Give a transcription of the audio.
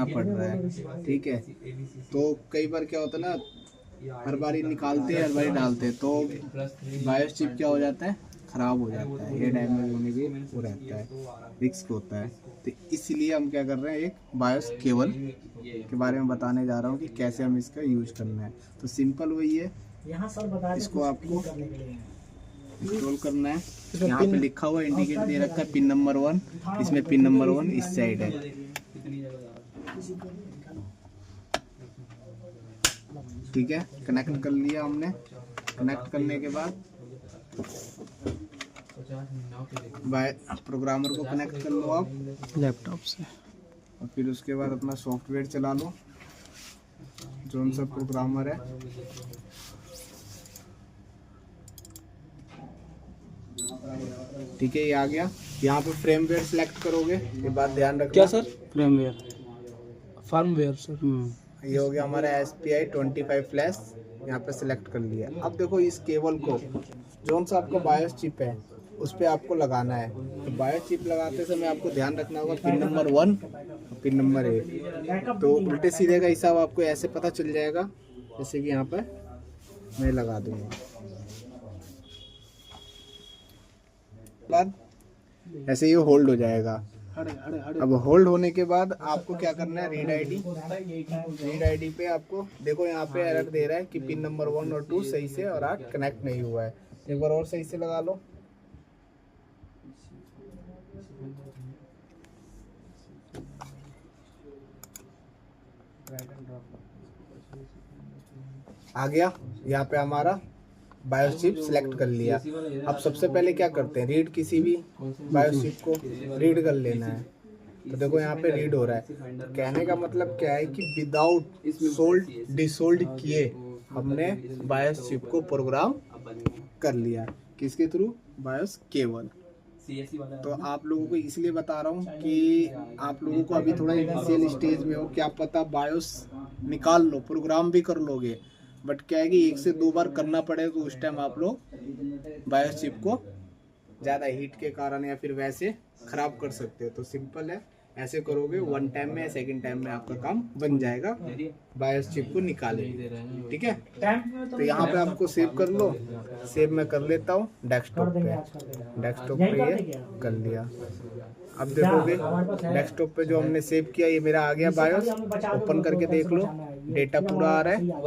पड़ रहा है, ठीक है। तो कई बार क्या होता है ना, हर बारी निकालते हैं हर बारी डालते हैं तो बायोस चिप क्या हो जाता है, ख़राब हो जाता है, ये डैमेज होने की वो रहता है, रिस्क होता है। तो इसलिए हम क्या कर रहे हैं, एक बायोस केबल के बारे में बताने जा रहा हूँ कि कैसे हम इसका यूज़ करना है। तो सिंपल वही है, इसको आपको इंस्टॉल करना है। यहाँ पे लिखा हुआ इंडिकेट दे रखा है पिन नंबर 1, इसमें पिन नंबर 1 इस साइड है, ठीक है। कनेक्ट कर लिया हमने। कनेक्ट करने के बाद बाय प्रोग्रामर को कनेक्ट कर लो आप लैपटॉप से, और फिर उसके बाद अपना सॉफ्टवेयर चला लो, जो सा प्रोग्रामर है। ठीक है, ये आ गया। यहाँ पे फ्रेमवेयर सिलेक्ट करोगे, ये बात ध्यान रखना। क्या सर? Firmware, firmware sir. ये हो गया हमारा SPI 25 फ्लैश, यहाँ पे सिलेक्ट कर लिया। अब देखो इस केबल को जोन सा आपका बायोस चिप है उस पर आपको लगाना है। तो बायोस चिप लगाते समय आपको ध्यान रखना होगा पिन नंबर 1 और पिन नंबर 1। तो उल्टे सीधे का हिसाब आपको ऐसे पता चल जाएगा, जैसे कि यहाँ पर मैं लगा दूंगा। बाद ऐसे ये होल्ड हो जाएगा। अब होल्ड होने के बाद आपको क्या करना है, रीड आईडी पे आपको देखो यहाँ पे एरर दे रहा है कि पिन नंबर 1 और 2 सही से और 8 कनेक्ट नहीं हुआ है। एक बार और सही से लगा लो। आ गया, यहाँ पे हमारा बायोस चिप सिलेक्ट कर लिया। अब सबसे पहले क्या करते हैं, रीड किसी भी बायोस चिप को रीड कर लेना है। तो देखो यहाँ पे रीड हो रहा है। कहने का मतलब क्या है कि विदाउट सोल्ड डिसोल्ड किए हमने बायोस चिप को प्रोग्राम कर लिया। किसके थ्रू? BIOS cable. तो आप लोगों को इसलिए बता रहा हूँ कि आप लोगों को अभी थोड़ा इनिशियल स्टेज में हो, क्या पता बायोस निकाल लो, प्रोग्राम भी कर लोगे, बट क्या है कि 1 से 2 बार करना पड़ेगा। तो उस टाइम आप लोग बायोस चिप को ज़्यादा हीट के कारण या फिर वैसे ख़राब कर सकते हो। तो सिंपल है, ऐसे करोगे 1 टाइम में या 2nd टाइम में आपका काम बन जाएगा, बायोस चिप को निकाले, ठीक है। तो यहाँ पे आपको सेव कर लो। सेव मैं कर लेता हूँ डेस्कटॉप पे ये कर लिया। अब देखोगे डेस्कटॉप पे जो हमने सेव किया ये मेरा आ गया बायोस। ओपन करके देख लो, डेटा पूरा आ रहा है।